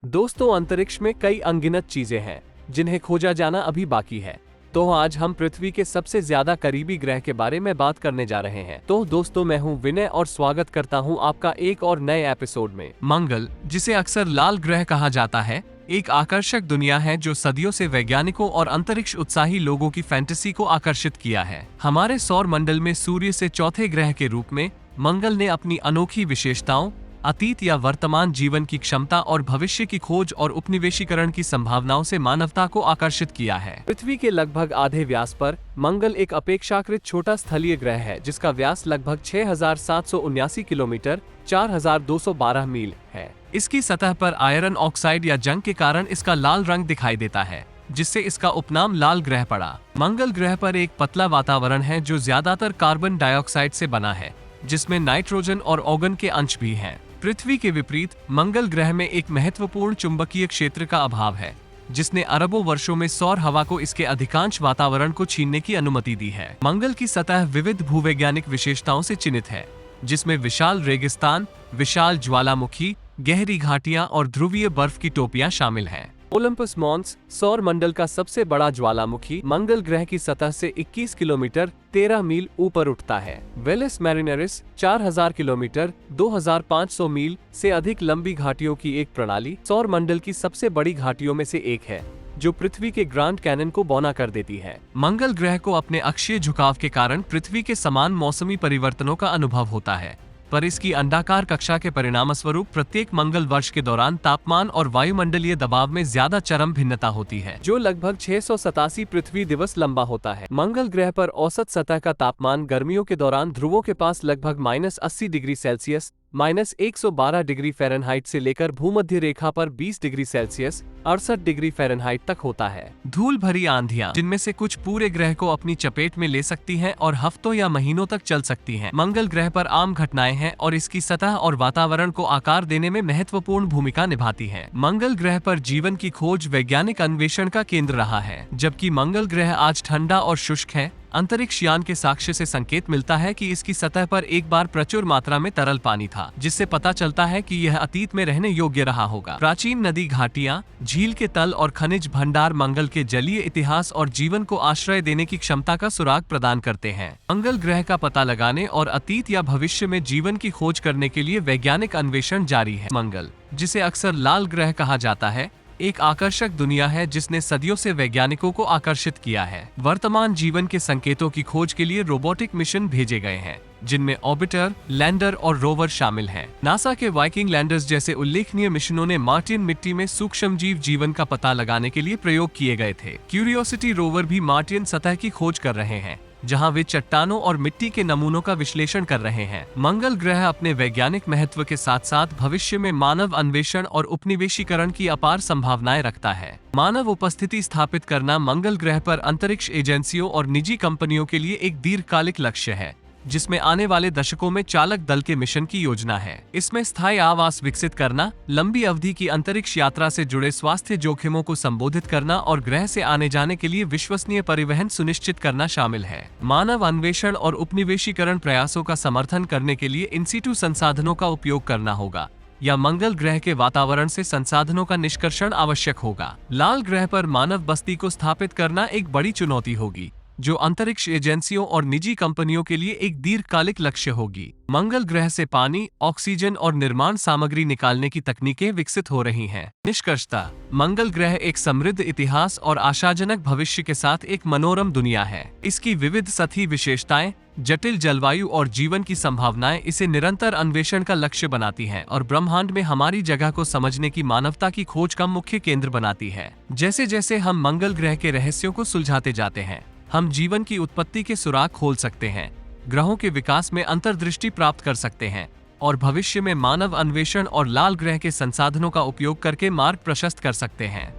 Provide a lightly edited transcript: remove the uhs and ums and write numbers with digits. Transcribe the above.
दोस्तों, अंतरिक्ष में कई अनगिनत चीजें हैं जिन्हें खोजा जाना अभी बाकी है। तो आज हम पृथ्वी के सबसे ज्यादा करीबी ग्रह के बारे में बात करने जा रहे हैं। तो दोस्तों, मैं हूं विनय और स्वागत करता हूं आपका एक और नए एपिसोड में। मंगल, जिसे अक्सर लाल ग्रह कहा जाता है, एक आकर्षक दुनिया है जो सदियों से वैज्ञानिकों और अंतरिक्ष उत्साही लोगों की फैंटेसी को आकर्षित किया है। हमारे सौर मंडल में सूर्य से चौथे ग्रह के रूप में मंगल ने अपनी अनोखी विशेषताओं, अतीत या वर्तमान जीवन की क्षमता और भविष्य की खोज और उपनिवेशीकरण की संभावनाओं से मानवता को आकर्षित किया है। पृथ्वी के लगभग आधे व्यास पर मंगल एक अपेक्षाकृत छोटा स्थलीय ग्रह है जिसका व्यास लगभग 6,779 किलोमीटर 4,212 मील है। इसकी सतह पर आयरन ऑक्साइड या जंग के कारण इसका लाल रंग दिखाई देता है, जिससे इसका उपनाम लाल ग्रह पड़ा। मंगल ग्रह पर एक पतला वातावरण है जो ज्यादातर कार्बन डाइऑक्साइड से बना है, जिसमें नाइट्रोजन और ऑर्गन के अंश भी हैं। पृथ्वी के विपरीत मंगल ग्रह में एक महत्वपूर्ण चुंबकीय क्षेत्र का अभाव है, जिसने अरबों वर्षों में सौर हवा को इसके अधिकांश वातावरण को छीनने की अनुमति दी है। मंगल की सतह विविध भूवैज्ञानिक विशेषताओं से चिन्हित है, जिसमें विशाल रेगिस्तान, विशाल ज्वालामुखी, गहरी घाटियां और ध्रुवीय बर्फ की टोपियां शामिल हैं। ओलंपस मॉन्स, सौर मंडल का सबसे बड़ा ज्वालामुखी, मंगल ग्रह की सतह से 21 किलोमीटर 13 मील ऊपर उठता है। वेलिस मैरिनेरिस 4,000 किलोमीटर 2,500 मील से अधिक लंबी घाटियों की एक प्रणाली सौर मंडल की सबसे बड़ी घाटियों में से एक है, जो पृथ्वी के ग्रांड कैनन को बौना कर देती है। मंगल ग्रह को अपने अक्षीय झुकाव के कारण पृथ्वी के समान मौसमी परिवर्तनों का अनुभव होता है, पर इसकी अंडाकार कक्षा के परिणामस्वरूप प्रत्येक मंगल वर्ष के दौरान तापमान और वायुमंडलीय दबाव में ज्यादा चरम भिन्नता होती है, जो लगभग 687 पृथ्वी दिवस लंबा होता है। मंगल ग्रह पर औसत सतह का तापमान गर्मियों के दौरान ध्रुवों के पास लगभग -80 डिग्री सेल्सियस -112 डिग्री फ़ारेनहाइट से लेकर भूमध्य रेखा पर 20 डिग्री सेल्सियस 68 डिग्री फ़ारेनहाइट तक होता है। धूल भरी आंधियां, जिनमें से कुछ पूरे ग्रह को अपनी चपेट में ले सकती हैं और हफ्तों या महीनों तक चल सकती हैं, मंगल ग्रह पर आम घटनाएं हैं और इसकी सतह और वातावरण को आकार देने में महत्वपूर्ण भूमिका निभाती हैं। मंगल ग्रह पर जीवन की खोज वैज्ञानिक अन्वेषण का केंद्र रहा है। जबकि मंगल ग्रह आज ठंडा और शुष्क है, अंतरिक्ष यान के साक्ष्य से संकेत मिलता है कि इसकी सतह पर एक बार प्रचुर मात्रा में तरल पानी था, जिससे पता चलता है कि यह अतीत में रहने योग्य रहा होगा। प्राचीन नदी घाटियां, झील के तल और खनिज भंडार मंगल के जलीय इतिहास और जीवन को आश्रय देने की क्षमता का सुराग प्रदान करते हैं। मंगल ग्रह का पता लगाने और अतीत या भविष्य में जीवन की खोज करने के लिए वैज्ञानिक अन्वेषण जारी है। मंगल, जिसे अक्सर लाल ग्रह कहा जाता है, एक आकर्षक दुनिया है जिसने सदियों से वैज्ञानिकों को आकर्षित किया है। वर्तमान जीवन के संकेतों की खोज के लिए रोबोटिक मिशन भेजे गए हैं, जिनमें ऑर्बिटर, लैंडर और रोवर शामिल हैं। नासा के वाइकिंग लैंडर्स जैसे उल्लेखनीय मिशनों ने मार्टियन मिट्टी में सूक्ष्मजीव जीवन का पता लगाने के लिए प्रयोग किए गए थे। क्यूरियोसिटी रोवर भी मार्टियन सतह की खोज कर रहे हैं, जहां वे चट्टानों और मिट्टी के नमूनों का विश्लेषण कर रहे हैं। मंगल ग्रह अपने वैज्ञानिक महत्व के साथ साथ भविष्य में मानव अन्वेषण और उपनिवेशीकरण की अपार संभावनाएं रखता है। मानव उपस्थिति स्थापित करना मंगल ग्रह पर अंतरिक्ष एजेंसियों और निजी कंपनियों के लिए एक दीर्घकालिक लक्ष्य है, जिसमें आने वाले दशकों में चालक दल के मिशन की योजना है। इसमें स्थायी आवास विकसित करना, लंबी अवधि की अंतरिक्ष यात्रा से जुड़े स्वास्थ्य जोखिमों को संबोधित करना और ग्रह से आने जाने के लिए विश्वसनीय परिवहन सुनिश्चित करना शामिल है। मानव अन्वेषण और उपनिवेशीकरण प्रयासों का समर्थन करने के लिए इन सीटू संसाधनों का उपयोग करना होगा या मंगल ग्रह के वातावरण से संसाधनों का निष्कर्षण आवश्यक होगा। लाल ग्रह पर मानव बस्ती को स्थापित करना एक बड़ी चुनौती होगी, जो अंतरिक्ष एजेंसियों और निजी कंपनियों के लिए एक दीर्घकालिक लक्ष्य होगी। मंगल ग्रह से पानी, ऑक्सीजन और निर्माण सामग्री निकालने की तकनीकें विकसित हो रही हैं। निष्कर्षतः, मंगल ग्रह एक समृद्ध इतिहास और आशाजनक भविष्य के साथ एक मनोरम दुनिया है। इसकी विविध सतही विशेषताएं, जटिल जलवायु और जीवन की संभावनाएं इसे निरंतर अन्वेषण का लक्ष्य बनाती हैं और ब्रह्मांड में हमारी जगह को समझने की मानवता की खोज का मुख्य केंद्र बनाती है। जैसे जैसे हम मंगल ग्रह के रहस्यों को सुलझाते जाते हैं, हम जीवन की उत्पत्ति के सुराग खोल सकते हैं, ग्रहों के विकास में अंतर्दृष्टि प्राप्त कर सकते हैं और भविष्य में मानव अन्वेषण और लाल ग्रह के संसाधनों का उपयोग करके मार्ग प्रशस्त कर सकते हैं।